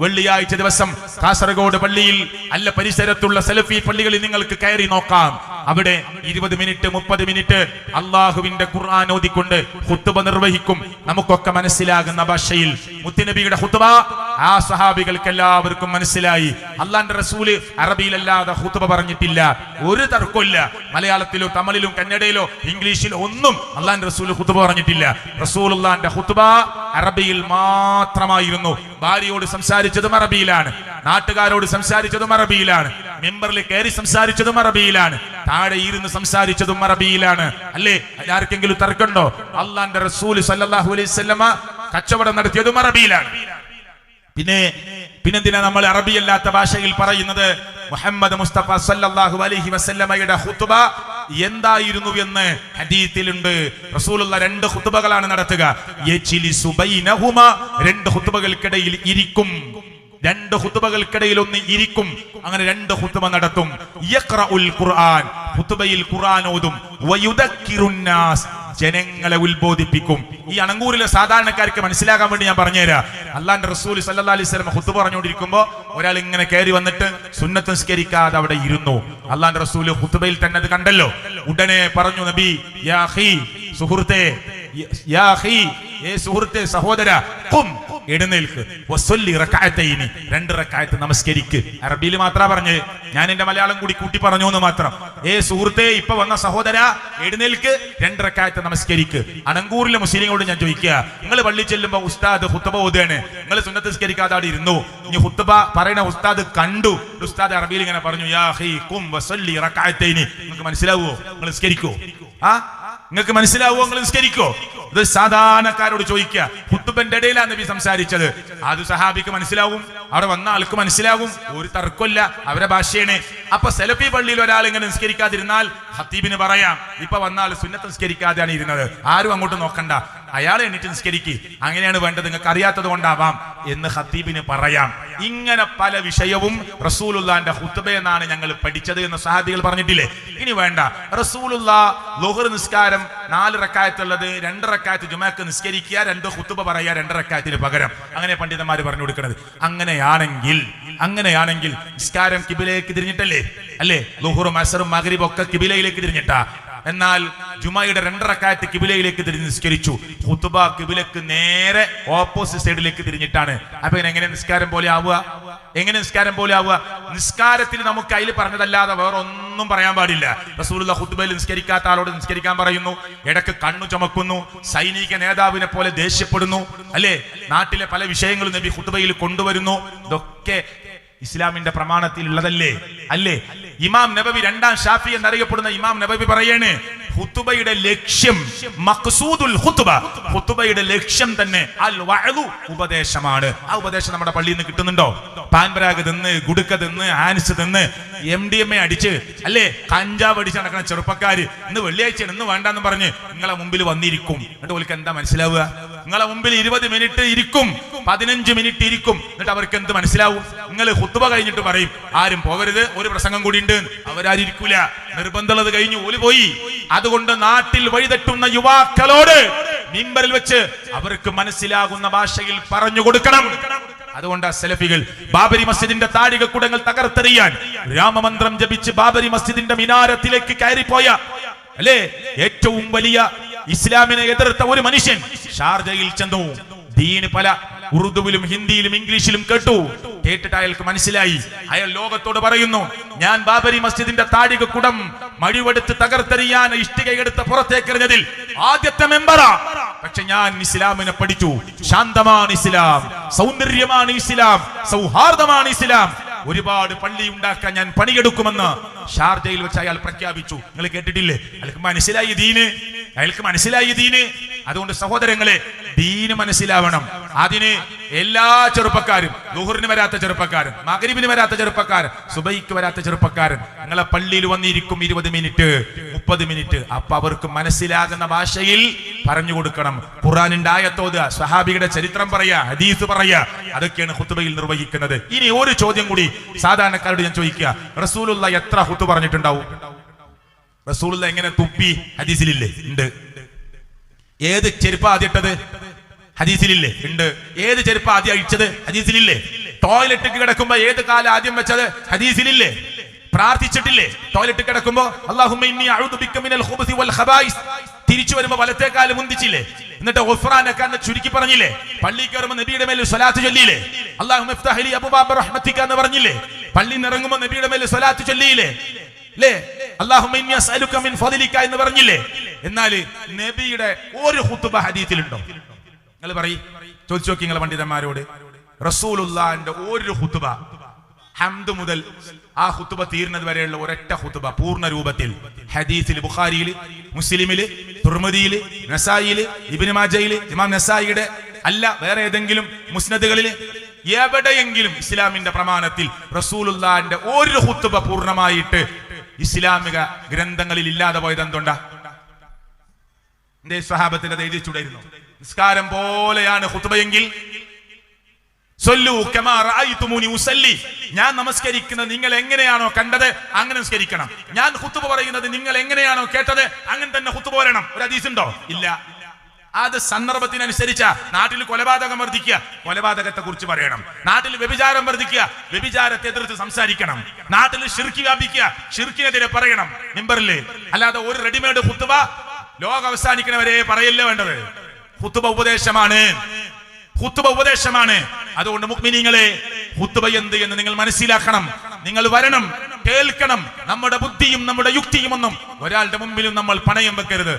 വെള്ളിയാഴ്ച ദിവസം കാസർഗോഡ് പള്ളിയിൽ അല്ല പരിസരത്തുള്ള സലഫി പള്ളികളിൽ നിങ്ങൾക്ക് കയറി നോക്കാം. അവിടെ 20 മിനിറ്റ് 30 മിനിറ്റ് അള്ളാഹുവിന്റെ ഖുർആൻ ഓതിക്കൊണ്ട് ഖുത്ബ നിർവഹിക്കും. നമുക്കൊക്കെ മനസ്സിലാകുന്ന ഭാഷയിൽ മുത്തുനബിയുടെ ഖുത്ബ ആ സഹാബികൾക്ക് എല്ലാവർക്കും മനസ്സിലായി. അള്ളാന്റെ റസൂല് അറബിയിലല്ലാതെ ഖുത്ബ പറഞ്ഞിട്ടില്ല. ഒരു തർക്കമില്ല. മലയാളത്തിലോ തമിഴിലും കന്നഡയിലോ ഇംഗ്ലീഷിലോ ഒന്നും അള്ളാന്റെ റസൂല് ഖുത്ബ പറഞ്ഞിട്ടില്ല. റസൂലുള്ളാന്റെ ഖുത്ബ അറബിയിൽ മാത്രമായിരുന്നു. ഭാര്യയോട് സംസാരിച്ചതും അറബിയിലാണ്, നാട്ടുകാരോട് സംസാരിച്ചതും അറബിയിലാണ്, മെമ്പറിൽ കയറി സംസാരിച്ചതും അറബിയിലാണ്, താഴെ ഇരുന്ന് സംസാരിച്ചതും അറബിയിലാണ്. അല്ലേ? ആർക്കെങ്കിലും തർക്കമുണ്ടോ? അള്ളാന്റെ റസൂല് സല്ലല്ലാഹു അലൈഹി വസല്ലമ കച്ചവടം നടത്തിയതും അറബിയിലാണ്. പിന്നെന്തിനാ നമ്മൾ അറബിയല്ലാത്ത ഭാഷയിൽ പറയുന്നത്? മുഹമ്മദ് മുസ്തഫ സല്ലല്ലാഹു അലൈഹി വസല്ലമയുടെ ഖുത്ബ എന്തായിരുന്നു എന്ന് ഹദീസിലുണ്ട്. റസൂലുള്ള 2 ഖുത്ബകളാണ് നടത്തുക. യജ്ലിസു ബൈനഹുമാ, 2 ഖുത്ബകൾക്കിടയിൽ ഇരിക്കും. 2 ഖുത്ബകൾക്കിടയിൽ ഒന്ന് ഇരിക്കും. അങ്ങനെ 2 ഖുത്ബ നടത്തും. യഖ്റഉൽ ഖുർആൻ, ഖുത്ബയിൽ ഖുർആൻ ഓതും. വയുദക്കിറുൻ നാസ്, ജനങ്ങളെ ഉത്ബോധിപ്പിക്കും. ഈ അണങ്കൂരിലെ സാധാരണക്കാർക്ക് മനസ്സിലാകാൻ വേണ്ടി ഞാൻ പറഞ്ഞുതരാം. അള്ളാന്റെ റസൂൽ സല്ലല്ലാഹു അലൈഹി വസല്ലം ഖുത്ബ പറഞ്ഞുകൊണ്ടിരിക്കുമ്പോ ഒരാൾ ഇങ്ങനെ കയറി വന്നിട്ട് സുന്നത്ത് നിസ്കരിക്കാതെ അവിടെ ഇരുന്നു. അള്ളാന്റെ റസൂൽ ഖുത്ബയിൽ തന്നെ അത് കണ്ടല്ലോ. ഉടനെ പറഞ്ഞു, നബി യാ അഖി, സുഹൃത്തേ, യാ അഖി, ഏ സുഹൃത്തേ, സഹോദര, ഖും, എഴുന്നേൽക്ക്, വസല്ലി റക്അതൈനി, 2 റക്അത്ത് നമസ്കരിക്ക്. അറബിയിൽ മാത്രം പറഞ്ഞ്, ഞാൻ എന്റെ മലയാളം കൂടി കൂട്ടി പറഞ്ഞു എന്ന് മാത്രം. ഏ സുഹൃത്തേ, ഇപ്പൊ വന്ന സഹോദര, എഴുന്നേൽക്ക്, 2 റക്അത്ത് നമസ്കരിക്ക്. അണങ്കൂറിലെ മുസ്ലിങ്ങളോട് ഞാൻ ചോദിക്കുക, നിങ്ങൾ പള്ളി ചെല്ലുമ്പോ ഉസ്താദ് ഖുത്ബ ഓതുകയാണ്, നിങ്ങൾ സുന്നത്ത് നിസ്കരിക്കാതെ അവിടെ ഇരുന്നു. ഇനി ഖുത്ബ പറയുന്ന ഉസ്താദ് കണ്ടു, ഉസ്താദ് അറബിയിൽ ഇങ്ങനെ പറഞ്ഞു, യാ അഖി ഖും വസല്ലി റക്അതൈനി. നിങ്ങൾക്ക് മനസ്സിലാവുമോ? നിങ്ങൾ നിസ്കരിക്കോ? നിങ്ങൾക്ക് മനസ്സിലാവുമോ? നിങ്ങൾ നിസ്കരിക്കോ? ഇത് സാധാരണക്കാരോട് ചോദിക്കുക. ഖുത്ബന്റെ ഇടയിലാണ് നബി സംസാരിച്ചത്. അത് സഹാബിക്ക് മനസ്സിലാവും, അവിടെ വന്ന ആൾക്ക് മനസ്സിലാവും. ഒരു തർക്കമില്ല, അവരെ ഭാഷയാണ്. അപ്പൊ സലഫി പള്ളിയിൽ ഒരാൾ ഇങ്ങനെ നിസ്കരിക്കാതിരുന്നാൽ ഖത്തീബിന് പറയാം, ഇപ്പൊ വന്നാൽ സുന്നത്ത് നിസ്കരിക്കാതെയാണ് ഇരുന്നത്, ആരും അങ്ങോട്ട് നോക്കണ്ട, അയാളെ എണീറ്റ് നിസ്കരിക്ക്, അങ്ങനെയാണ് വേണ്ടത്, നിങ്ങൾക്ക് അറിയാത്തത് കൊണ്ടാവാം എന്ന് ഖത്തീബിന് പറയാം. ഇങ്ങനെ പല വിഷയവും റസൂലുള്ളാന്റെ ഖുത്ബയെന്നാണ് ഞങ്ങൾ പഠിച്ചത് എന്ന് സഹാബികൾ പറഞ്ഞിട്ടില്ലേ? ഇനി വേണ്ട, റസൂലുള്ള ളുഹർ നിസ്കാരം 4 റക്അത്തുള്ളത് 2 റക്അത്ത് ജുമഅക്ക് നിസ്കരിക്കുക, 2 ഖുത്ബ പറയുക 2 റക്അത്തിന് പകരം. അങ്ങനെ പണ്ഡിതന്മാർ പറഞ്ഞു കൊടുക്കുന്നത്. അങ്ങനെയാണെങ്കിൽ നിസ്കാരം കിബിലയിലേക്ക് തിരിഞ്ഞിട്ടല്ലേ? അല്ലേ? ളുഹറും അസ്റും മഗ്രിബും ഒക്കെ കിബിലയിലേക്ക് തിരിഞ്ഞിട്ടാ. എന്നാൽ ജുമയുടെ 2 റക്അത്ത് കിബിലയിലേക്ക് തിരിഞ്ഞ് നിസ്കരിച്ചു. ഖുത്ബ കിബിലക്ക് നേരെ ഓപ്പോസിറ്റ് സൈഡിലേക്ക് തിരിഞ്ഞിട്ടാണ്. അപ്പൊ എങ്ങനെ നിസ്കാരം പോലെ ആവുക? നിസ്കാരത്തിൽ നമുക്ക് അതിൽ പറഞ്ഞതല്ലാതെ വേറെ ഒന്നും പറയാൻ പാടില്ല. റസൂലുള്ള ഖുത്ബയിൽ നിസ്കരിക്കാത്ത ആളോട് നിസ്കരിക്കാൻ പറയുന്നു, ഇടക്ക് കണ്ണു ചുമക്കുന്നു, സൈനിക നേതാവിനെ പോലെ ദേഷ്യപ്പെടുന്നു. അല്ലേ? നാട്ടിലെ പല വിഷയങ്ങളും നബി ഖുത്ബയിൽ കൊണ്ടുവരുന്നു. ഇതൊക്കെ ഇസ്ലാമിന്റെ പ്രമാണത്തിലുള്ളതല്ലേ? അല്ലേ? ഇമാം നബവി, 2ാം ഷാഫി എന്നറിയപ്പെടുന്ന ഇമാം നബവി പറയാണ്, ഖുത്ബയുടെ ലക്ഷ്യം, മഖ്സൂദുൽ ഖുത്ബ, ഖുത്ബയുടെ ലക്ഷ്യം തന്നെ അൽ വഅദു, ഉപദേശമാണ്. ആ ഉപദേശം നമ്മുടെ പള്ളിയിൽ നിന്ന് കിട്ടുന്നുണ്ടോ? പാൻപരാഗ് തിന്ന്, ഗുടുക്ക തിന്ന്, ആൻസ് തിന്ന്, MDMA അടിച്ച്, അല്ലേ, കഞ്ചാവ് അടിച്ച് നടക്കുന്ന ചെറുപ്പക്കാര് ഇന്ന് വെള്ളിയാഴ്ച ഇന്ന് വേണ്ടെന്ന് പറഞ്ഞ് നിങ്ങളെ മുമ്പിൽ വന്നിരിക്കും. എന്നിട്ട് അവർക്ക് എന്താ മനസ്സിലാവുക? നിങ്ങളെ മുമ്പിൽ 20 മിനിറ്റ് ഇരിക്കും, 15 മിനിറ്റ് ഇരിക്കും. എന്നിട്ട് അവർക്ക് എന്ത് മനസ്സിലാവും? നിങ്ങൾ ഖുത്ബ കഴിഞ്ഞിട്ട് പറയും, ആരും പോകരുത്, ഒരു പ്രസംഗം കൂടി ഉണ്ട്. അവരാരിക്കൂല, നിർബന്ധമുള്ളത് കഴിഞ്ഞു, ഓല് പോയി. അതുകൊണ്ട് നാട്ടിൽ വഴിതെറ്റുന്ന യുവാക്കളോട് മിമ്പറിൽ വെച്ച് അവർക്ക് മനസ്സിലാകുന്ന ഭാഷയിൽ പറഞ്ഞു കൊടുക്കണം. അതുകൊണ്ട് സലഫികൾ ബാബരി മസ്ജിദിന്റെ താഴികക്കുടങ്ങൾ തകർത്തെറിയാൻ രാമമന്ത്രം ജപിച്ച് ബാബരി മസ്ജിദിന്റെ മിനാരത്തിലേക്ക് കയറിപ്പോയ, അല്ലേ, ഏറ്റവും വലിയ ഇസ്ലാമിനെ എതിർത്ത ഒരു മനുഷ്യൻ ഷാർജയിൽ ചെന്നു. ദീന് പല ഉറുദുവിലും ഹിന്ദിയിലും ഇംഗ്ലീഷിലും കേട്ടിട്ട് അയാൾക്ക് മനസ്സിലായി. അയാൾ ലോകത്തോട് പറയുന്നു, ഞാൻ ബാബരി മസ്ജിദിന്റെ താഴികക്കുടം മഴിവെടുത്ത് തകർത്തെറിയാൻ ഇഷ്ടികയെടുത്ത് പുറത്തേക്കെറിഞ്ഞതിൽ ആദ്യത്തെ മെമ്പറാ. പക്ഷെ ഞാൻ ഇസ്ലാമിനെ പഠിച്ചു. ശാന്തമാണ് ഇസ്ലാം, സൗന്ദര്യമാണ് ഇസ്ലാം, സൗഹാർദ്ദമാണ് ഇസ്ലാം. ഒരുപാട് പള്ളി ഉണ്ടാക്കാൻ ഞാൻ പണിയെടുക്കുമെന്ന് ഷാർജയിൽ വെച്ച് അയാൾ പ്രഖ്യാപിച്ചു. നിങ്ങൾ കേട്ടിട്ടില്ലേ? അയാൾക്ക് മനസ്സിലായി ദീന്. അതുകൊണ്ട് സഹോദരങ്ങളെ, ദീന് മനസ്സിലാവണം. അതിന് എല്ലാ ചെറുപ്പക്കാരും, ളുഹറിന് വരാത്ത ചെറുപ്പക്കാരൻ, മഗ്രിബിന് വരാത്ത ചെറുപ്പക്കാരൻ, സുബൈക്ക് വരാത്ത ചെറുപ്പക്കാരൻ നിങ്ങളെ പള്ളിയിൽ വന്നിരിക്കും 20 മിനിറ്റ് 30 മിനിറ്റ്. അപ്പൊ അവർക്ക് മനസ്സിലാകുന്ന ഭാഷയിൽ പറഞ്ഞു കൊടുക്കണം. ഖുർആനിന്റെ ആയത്തോതുക, സ്വഹാബിയുടെ ചരിത്രം പറയാ, ഹദീസ് പറയാ, അതൊക്കെയാണ് ഖുത്ബയിൽ നിർവഹിക്കുന്നത്. ഇനി ഒരു ചോദ്യം കൂടി സാധാരണക്കാരോട് ഞാൻ ചോദിക്കുക, റസൂലുള്ള എത്ര ഖുത്ബ പറഞ്ഞിട്ടുണ്ടാവും? റസൂലുള്ള എങ്ങനെ തുപ്പി? ഹദീസിലില്ലേ? ഉണ്ട്. ഏത് ചെരുപ്പ ആദ്യം ഇട്ടത്? ഹദീസിലില്ലേ? ഉണ്ട്. ഏത് ചെരുപ്പ ആദ്യം അഴിച്ചത്? ഹദീസിലില്ലേ? ടോയ്ലറ്റ് കിടക്കുമ്പോ ഏത് കാലം ആദ്യം വെച്ചത് ഹദീസിലില്ലേ? പ്രാർത്ഥിച്ചിട്ടില്ലേ? ടോയ്ലറ്റ് കിടക്കുമ്പോ അല്ലാഹുമ്മ ഇന്നി അഊദു ബിക മിനൽ ഖുബുസി വൽ ഖബായിസ്. തിരിച്ചു വരുമ്പോ വലത്തേക്കാല് മുന്തിച്ചില്ലേ? എന്നിട്ട് ഗുഫ്രാനക എന്ന് ചുരുക്കി പറഞ്ഞില്ലേ? പള്ളി കയറുമ്പോ നബിയുടെ മേൽ സ്വലാത്ത് ചൊല്ലിയില്ലേ? അല്ലാഹുമ്മ ഇഫ്തഹ് ലി അബ്വാബ റഹ്മതിക എന്ന് പറഞ്ഞില്ലേ? പള്ളി ഇറങ്ങുമ്പോ നബിയുടെ മേൽ സ്വലാത്ത് ചൊല്ലിയില്ലേ? ല്ലേ? അല്ലാഹുമ്മ ഇന്നി അസ്അലുക മിൻ ഫളിക എന്ന് പറഞ്ഞില്ലേ? എന്നാൽ നബിയുടെ ഒരു ഖുതുബ ഹദീസിലുണ്ടോ? നിങ്ങൾ പറയും, ചോദിച്ചു നോക്കി നിങ്ങൾ പണ്ഡിതന്മാരോട്. റസൂലുള്ളാഹിന്റെ ഒരു ഖുതുബ ഹംദ് മുതൽ ആ ഖുതുബ തീരുന്നത് വരെയുള്ള ഒരൊറ്റ ഖുതുബ പൂർണ്ണ രൂപത്തിൽ ഹദീസിൽ ബുഖാരിയിൽ, മുസ്ലിമിൽ, തുർമുദിയിൽ, നസായിയിൽ, ഇബ്നു മാജയിൽ, ഇമാം നസായിയുടെ അല്ല വേറെ ഏതെങ്കിലും മുസ്നദുകളിൽ എവിടെയെങ്കിലും ഇസ്ലാമിന്റെ പ്രമാണത്തിൽ റസൂലുള്ളാഹിന്റെ ഒരു ഖുതുബ പൂർണ്ണമായിട്ട് ഇസ്ലാമിക ഗ്രന്ഥങ്ങളിൽ ഇല്ലാതെ പോയത് എന്തുകൊണ്ടാ? എന്തേ സ്വഹാബത്തിന്റെ എഴുതി ചൂടായിരുന്നു? നിസ്കാരം പോലെയാണ് ഖുതുബയെങ്കിൽ സല്ലു കമാ റഅയ്തുമൂനി ഉസല്ലി, ഞാൻ നമസ്കരിക്കുന്നത് നിങ്ങൾ എങ്ങനെയാണോ കണ്ടത് അങ്ങനെ നമസ്കരിക്കണം. ഞാൻ ഖുതുബ പറയുന്നത് നിങ്ങൾ എങ്ങനെയാണോ കേട്ടത് അങ്ങനെ തന്നെ ഖുതുബ പറയണം. ഒരു ഹദീസ് ഉണ്ടോ? ഇല്ല. അത് സന്ദർഭത്തിനനുസരിച്ച. നാട്ടിൽ കൊലപാതകം വർദ്ധിക്കുക, കൊലപാതകത്തെ കുറിച്ച് പറയണം. നാട്ടിൽ വ്യഭിചാരം വർദ്ധിക്കുക, വ്യഭിചാരത്തെ എതിർത്ത് സംസാരിക്കണം. നാട്ടിൽ ശിർക്ക് വ്യാപിക്കുക, ശിർക്കിനെതിരെ പറയണം മിമ്പറിൽ. അല്ലാതെ ഒരു റെഡിമെയ്ഡ് ഖുതുബ ലോകം അവസാനിക്കണവരെ പറയല്ലേ വേണ്ടത്. ഖുതുബ ഉപദേശമാണ്, ഖുതുബ ഉപദേശമാണ്. അതുകൊണ്ട് മുഅ്മിനീങ്ങളെ, ഖുതുബ എന്ത് എന്ന് നിങ്ങൾ മനസ്സിലാക്കണം. നിങ്ങൾ വരണം, കേൾക്കണം. നമ്മുടെ ബുദ്ധിയും നമ്മുടെ യുക്തിയും ഒന്നും ഒരാളുടെ മുമ്പിലും നമ്മൾ പണയം വെക്കരുത്.